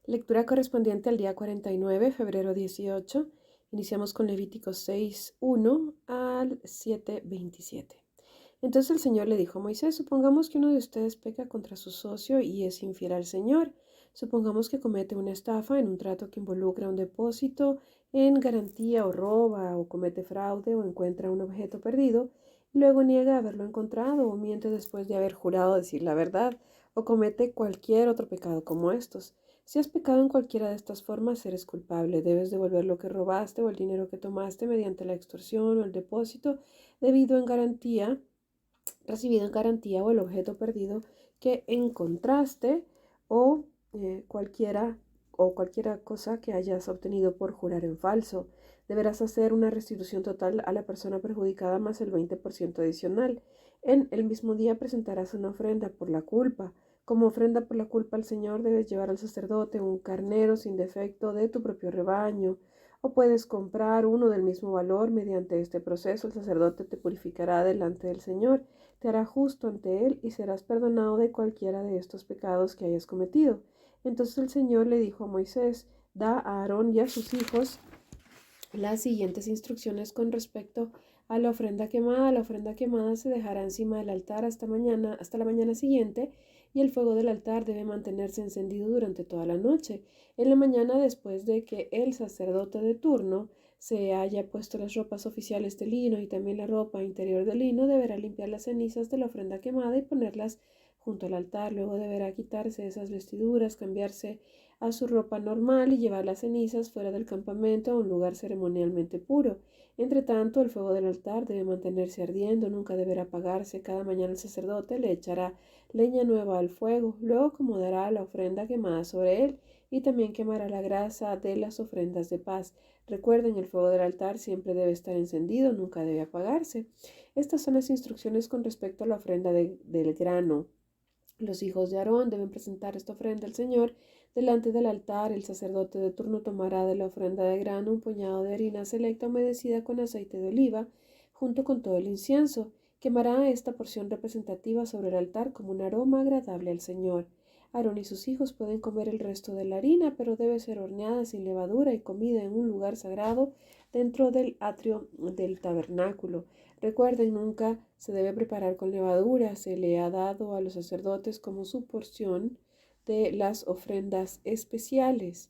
Lectura correspondiente al día 49, febrero 18. Iniciamos con Levíticos 6:1 al 7:27. Entonces el Señor le dijo a Moisés: supongamos que uno de ustedes peca contra su socio y es infiel al Señor. Supongamos que comete una estafa en un trato que involucra un depósito en garantía, o roba o comete fraude o encuentra un objeto perdido y luego niega haberlo encontrado o miente después de haber jurado decir la verdad o comete cualquier otro pecado como estos. Si has pecado en cualquiera de estas formas, eres culpable. Debes devolver lo que robaste o el dinero que tomaste mediante la extorsión o el depósito debido en garantía, recibido en garantía, o el objeto perdido que encontraste, o cualquiera cosa que hayas obtenido por jurar en falso. Deberás hacer una restitución total a la persona perjudicada más el 20% adicional. En el mismo día presentarás una ofrenda por la culpa. Como ofrenda por la culpa al Señor debes llevar al sacerdote un carnero sin defecto de tu propio rebaño, o puedes comprar uno del mismo valor. Mediante este proceso el sacerdote te purificará delante del Señor, te hará justo ante Él y serás perdonado de cualquiera de estos pecados que hayas cometido. Entonces el Señor le dijo a Moisés: da a Aarón y a sus hijos las siguientes instrucciones con respecto a la ofrenda quemada. La ofrenda quemada se dejará encima del altar hasta la mañana siguiente, y el fuego del altar debe mantenerse encendido durante toda la noche. En la mañana, después de que el sacerdote de turno se haya puesto las ropas oficiales de lino y también la ropa interior de lino, deberá limpiar las cenizas de la ofrenda quemada y ponerlas junto al altar. Luego deberá quitarse esas vestiduras, cambiarse a su ropa normal y llevar las cenizas fuera del campamento a un lugar ceremonialmente puro. Entre tanto, el fuego del altar debe mantenerse ardiendo, nunca deberá apagarse. Cada mañana el sacerdote le echará leña nueva al fuego, luego acomodará la ofrenda quemada sobre él y también quemará la grasa de las ofrendas de paz. Recuerden, el fuego del altar siempre debe estar encendido, nunca debe apagarse. Estas son las instrucciones con respecto a la ofrenda del grano. Los hijos de Aarón deben presentar esta ofrenda al Señor delante del altar. El sacerdote de turno tomará de la ofrenda de grano un puñado de harina selecta humedecida con aceite de oliva, junto con todo el incienso. Quemará esta porción representativa sobre el altar como un aroma agradable al Señor. Aarón y sus hijos pueden comer el resto de la harina, pero debe ser horneada sin levadura y comida en un lugar sagrado dentro del atrio del tabernáculo. Recuerden, nunca se debe preparar con levadura. Se le ha dado a los sacerdotes como su porción de las ofrendas especiales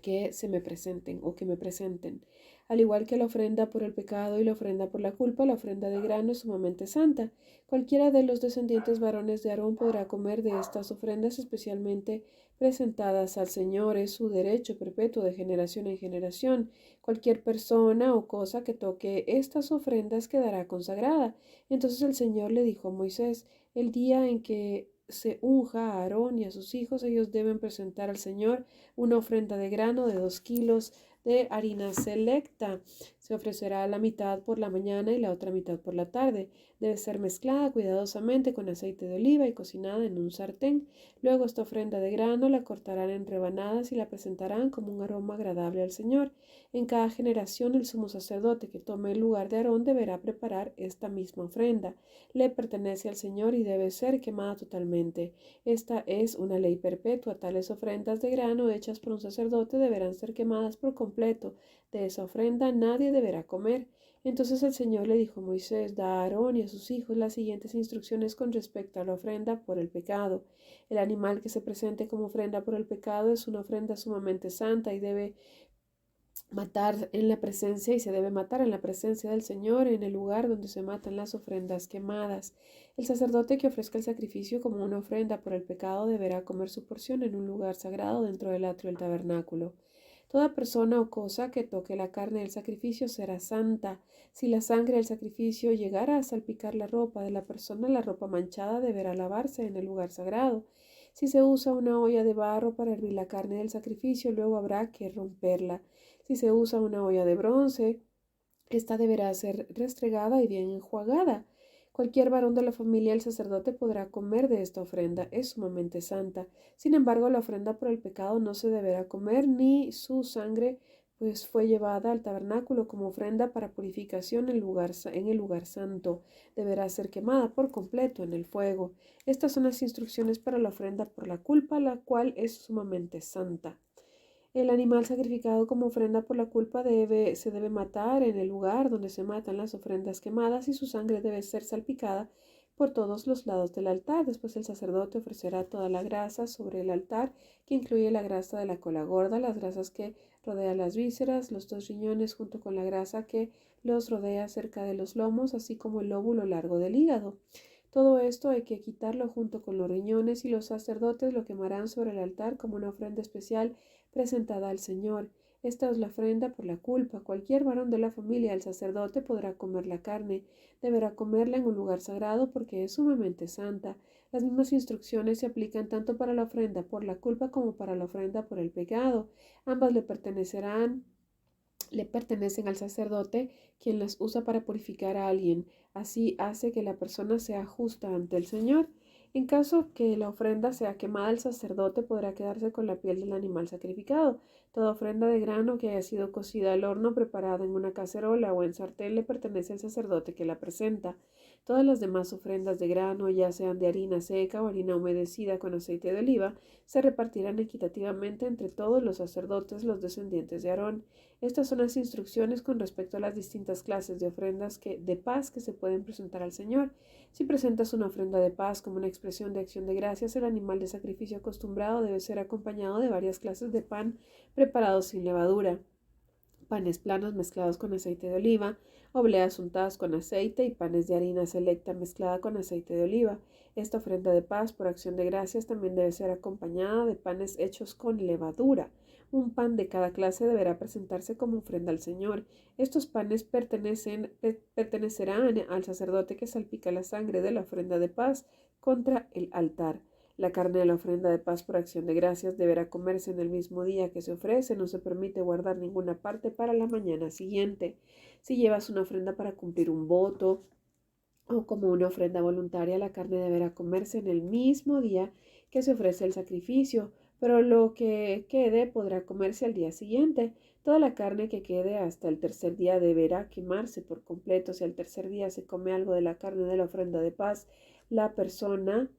que se me presenten o que me presenten. Al igual que la ofrenda por el pecado y la ofrenda por la culpa, la ofrenda de grano es sumamente santa. Cualquiera de los descendientes varones de Aarón podrá comer de estas ofrendas especialmente presentadas al Señor. Es su derecho perpetuo de generación en generación. Cualquier persona o cosa que toque estas ofrendas quedará consagrada. Entonces el Señor le dijo a Moisés: el día en que se unja a Aarón y a sus hijos, ellos deben presentar al Señor una ofrenda de grano de 2 kilos de harina selecta. Se ofrecerá la mitad por la mañana y la otra mitad por la tarde. Debe ser mezclada cuidadosamente con aceite de oliva y cocinada en un sartén. Luego esta ofrenda de grano la cortarán en rebanadas y la presentarán como un aroma agradable al Señor. En cada generación el sumo sacerdote que tome el lugar de Aarón deberá preparar esta misma ofrenda. Le pertenece al Señor y debe ser quemada totalmente. Esta es una ley perpetua. Tales ofrendas de grano hechas por un sacerdote deberán ser quemadas por completo. De esa ofrenda nadie deberá comer. Entonces el Señor le dijo a Moisés: da a Aarón y a sus hijos las siguientes instrucciones con respecto a la ofrenda por el pecado. El animal que se presente como ofrenda por el pecado es una ofrenda sumamente santa y se debe matar en la presencia del Señor, en el lugar donde se matan las ofrendas quemadas. El sacerdote que ofrezca el sacrificio como una ofrenda por el pecado deberá comer su porción en un lugar sagrado dentro del atrio del tabernáculo. Toda persona o cosa que toque la carne del sacrificio será santa. Si la sangre del sacrificio llegara a salpicar la ropa de la persona, la ropa manchada deberá lavarse en el lugar sagrado. Si se usa una olla de barro para hervir la carne del sacrificio, luego habrá que romperla. Si se usa una olla de bronce, esta deberá ser restregada y bien enjuagada. Cualquier varón de la familia del sacerdote podrá comer de esta ofrenda, es sumamente santa. Sin embargo, la ofrenda por el pecado no se deberá comer, ni su sangre, pues fue llevada al tabernáculo como ofrenda para purificación en el lugar santo. Deberá ser quemada por completo en el fuego. Estas son las instrucciones para la ofrenda por la culpa, la cual es sumamente santa. El animal sacrificado como ofrenda por la culpa se debe matar en el lugar donde se matan las ofrendas quemadas y su sangre debe ser salpicada por todos los lados del altar. Después el sacerdote ofrecerá toda la grasa sobre el altar, que incluye la grasa de la cola gorda, las grasas que rodean las vísceras, los 2 riñones junto con la grasa que los rodea cerca de los lomos, así como el lóbulo largo del hígado. Todo esto hay que quitarlo junto con los riñones y los sacerdotes lo quemarán sobre el altar como una ofrenda especial presentada al Señor. Esta es la ofrenda por la culpa. Cualquier varón de la familia del sacerdote podrá comer la carne. Deberá comerla en un lugar sagrado porque es sumamente santa. Las mismas instrucciones se aplican tanto para la ofrenda por la culpa como para la ofrenda por el pecado. Ambas le pertenecen al sacerdote, quien las usa para purificar a alguien. Así hace que la persona sea justa ante el Señor. En caso que la ofrenda sea quemada, el sacerdote podrá quedarse con la piel del animal sacrificado. Toda ofrenda de grano que haya sido cocida al horno, preparada en una cacerola o en sartén, le pertenece al sacerdote que la presenta. Todas las demás ofrendas de grano, ya sean de harina seca o harina humedecida con aceite de oliva, se repartirán equitativamente entre todos los sacerdotes, los descendientes de Aarón. Estas son las instrucciones con respecto a las distintas clases de ofrendas de paz que se pueden presentar al Señor. Si presentas una ofrenda de paz como una expresión de acción de gracias, el animal de sacrificio acostumbrado debe ser acompañado de varias clases de pan preparados sin levadura, panes planos mezclados con aceite de oliva, obleas untadas con aceite y panes de harina selecta mezclada con aceite de oliva. Esta ofrenda de paz por acción de gracias también debe ser acompañada de panes hechos con levadura. Un pan de cada clase deberá presentarse como ofrenda al Señor. Estos panes pertenecerán al sacerdote que salpica la sangre de la ofrenda de paz contra el altar. La carne de la ofrenda de paz por acción de gracias deberá comerse en el mismo día que se ofrece. No se permite guardar ninguna parte para la mañana siguiente. Si llevas una ofrenda para cumplir un voto o como una ofrenda voluntaria, la carne deberá comerse en el mismo día que se ofrece el sacrificio, pero lo que quede podrá comerse al día siguiente. Toda la carne que quede hasta el tercer día deberá quemarse por completo. Si al tercer día se come algo de la carne de la ofrenda de paz, la persona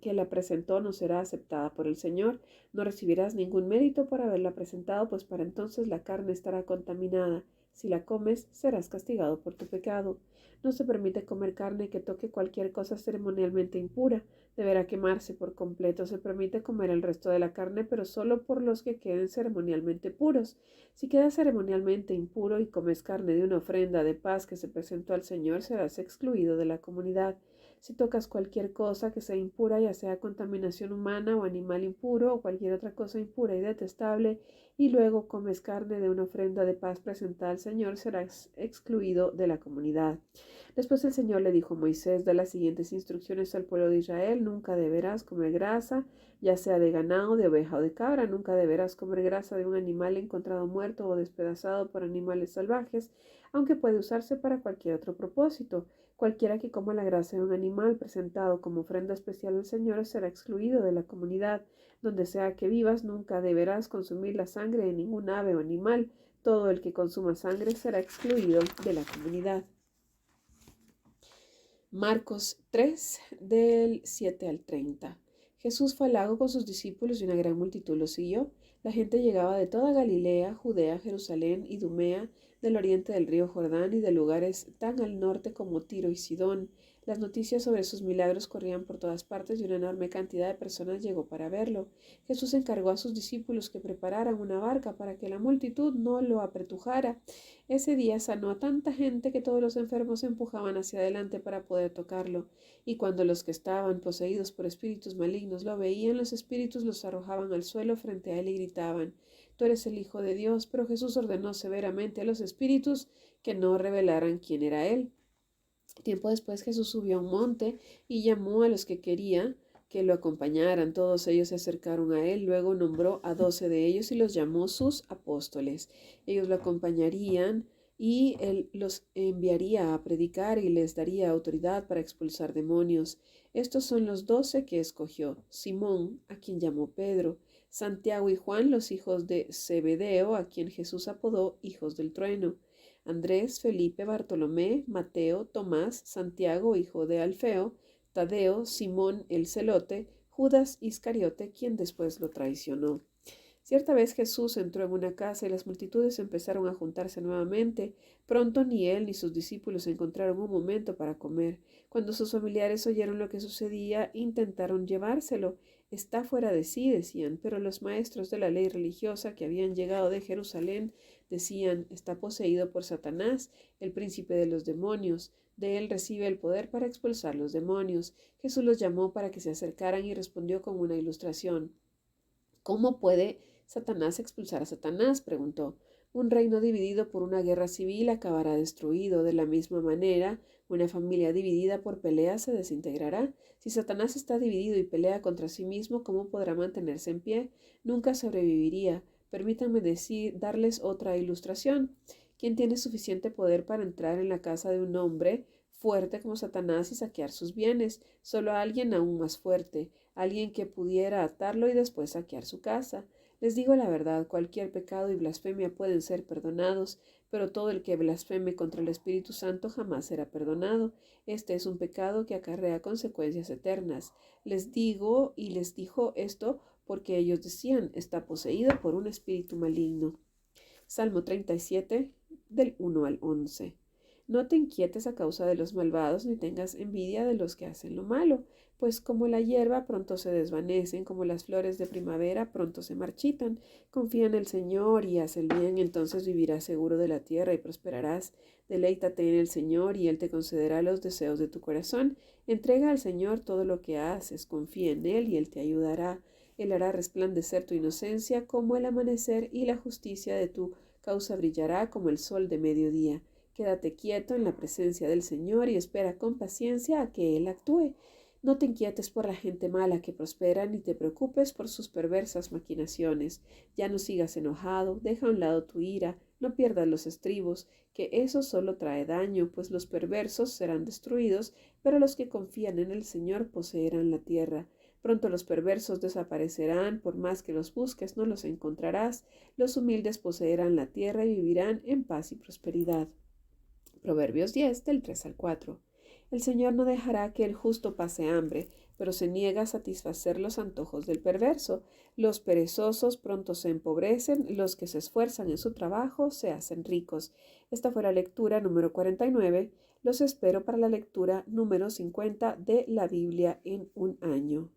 que la presentó no será aceptada por el Señor. No recibirás ningún mérito por haberla presentado, pues para entonces la carne estará contaminada. Si la comes, serás castigado por tu pecado. No se permite comer carne que toque cualquier cosa ceremonialmente impura. Deberá quemarse por completo. Se permite comer el resto de la carne, pero solo por los que queden ceremonialmente puros. Si quedas ceremonialmente impuro y comes carne de una ofrenda de paz que se presentó al Señor, serás excluido de la comunidad. Si tocas cualquier cosa que sea impura, ya sea contaminación humana o animal impuro o cualquier otra cosa impura y detestable, y luego comes carne de una ofrenda de paz presentada al Señor, serás excluido de la comunidad. Después el Señor le dijo a Moisés: da las siguientes instrucciones al pueblo de Israel: nunca deberás comer grasa, ya sea de ganado, de oveja o de cabra. Nunca deberás comer grasa de un animal encontrado muerto o despedazado por animales salvajes, aunque puede usarse para cualquier otro propósito. Cualquiera que coma la grasa de un animal presentado como ofrenda especial al Señor será excluido de la comunidad. Donde sea que vivas, nunca deberás consumir la sangre de ningún ave o animal. Todo el que consuma sangre será excluido de la comunidad. Marcos 3, del 7 al 30. Jesús fue al lago con sus discípulos y una gran multitud lo siguió. La gente llegaba de toda Galilea, Judea, Jerusalén, Idumea, del oriente del río Jordán y de lugares tan al norte como Tiro y Sidón. Las noticias sobre sus milagros corrían por todas partes y una enorme cantidad de personas llegó para verlo. Jesús encargó a sus discípulos que prepararan una barca para que la multitud no lo apretujara. Ese día sanó a tanta gente que todos los enfermos se empujaban hacia adelante para poder tocarlo. Y cuando los que estaban poseídos por espíritus malignos lo veían, los espíritus los arrojaban al suelo frente a él y gritaban: Tú eres el Hijo de Dios. Pero Jesús ordenó severamente a los espíritus que no revelaran quién era él. Tiempo después Jesús subió a un monte y llamó a los que quería que lo acompañaran. Todos ellos se acercaron a él. Luego nombró a 12 de ellos y los llamó sus apóstoles. Ellos lo acompañarían y él los enviaría a predicar y les daría autoridad para expulsar demonios. Estos son los 12 que escogió: Simón, a quien llamó Pedro, Santiago y Juan, los hijos de Zebedeo, a quien Jesús apodó hijos del trueno, Andrés, Felipe, Bartolomé, Mateo, Tomás, Santiago, hijo de Alfeo, Tadeo, Simón el celote, Judas Iscariote, quien después lo traicionó. Cierta vez Jesús entró en una casa y las multitudes empezaron a juntarse nuevamente. Pronto ni él ni sus discípulos encontraron un momento para comer. Cuando sus familiares oyeron lo que sucedía, intentaron llevárselo. Está fuera de sí, decían, pero los maestros de la ley religiosa que habían llegado de Jerusalén decían, está poseído por Satanás, el príncipe de los demonios. De él recibe el poder para expulsar los demonios. Jesús los llamó para que se acercaran y respondió con una ilustración. ¿Cómo puede Satanás expulsar a Satanás? Preguntó. Un reino dividido por una guerra civil acabará destruido. De la misma manera, una familia dividida por peleas se desintegrará. Si Satanás está dividido y pelea contra sí mismo, ¿cómo podrá mantenerse en pie? Nunca sobreviviría. Permítanme darles otra ilustración. ¿Quién tiene suficiente poder para entrar en la casa de un hombre fuerte como Satanás y saquear sus bienes? Solo alguien aún más fuerte, alguien que pudiera atarlo y después saquear su casa. Les digo la verdad, cualquier pecado y blasfemia pueden ser perdonados, pero todo el que blasfeme contra el Espíritu Santo jamás será perdonado. Este es un pecado que acarrea consecuencias eternas. Les digo y les dijo esto porque ellos decían, está poseído por un espíritu maligno. Salmo 37, del 1 al 11. No te inquietes a causa de los malvados, ni tengas envidia de los que hacen lo malo, pues como la hierba pronto se desvanecen, como las flores de primavera pronto se marchitan. Confía en el Señor y haz el bien, entonces vivirás seguro de la tierra y prosperarás. Deleítate en el Señor y Él te concederá los deseos de tu corazón. Entrega al Señor todo lo que haces, confía en Él y Él te ayudará. Él hará resplandecer tu inocencia como el amanecer y la justicia de tu causa brillará como el sol de mediodía. Quédate quieto en la presencia del Señor y espera con paciencia a que Él actúe. No te inquietes por la gente mala que prospera, ni te preocupes por sus perversas maquinaciones. Ya no sigas enojado, deja a un lado tu ira, no pierdas los estribos, que eso solo trae daño, pues los perversos serán destruidos, pero los que confían en el Señor poseerán la tierra. Pronto los perversos desaparecerán, por más que los busques no los encontrarás. Los humildes poseerán la tierra y vivirán en paz y prosperidad. Proverbios 10, del 3 al 4. El Señor no dejará que el justo pase hambre, pero se niega a satisfacer los antojos del perverso. Los perezosos pronto se empobrecen, los que se esfuerzan en su trabajo se hacen ricos. Esta fue la lectura número 49. Los espero para la lectura número 50 de la Biblia en un año.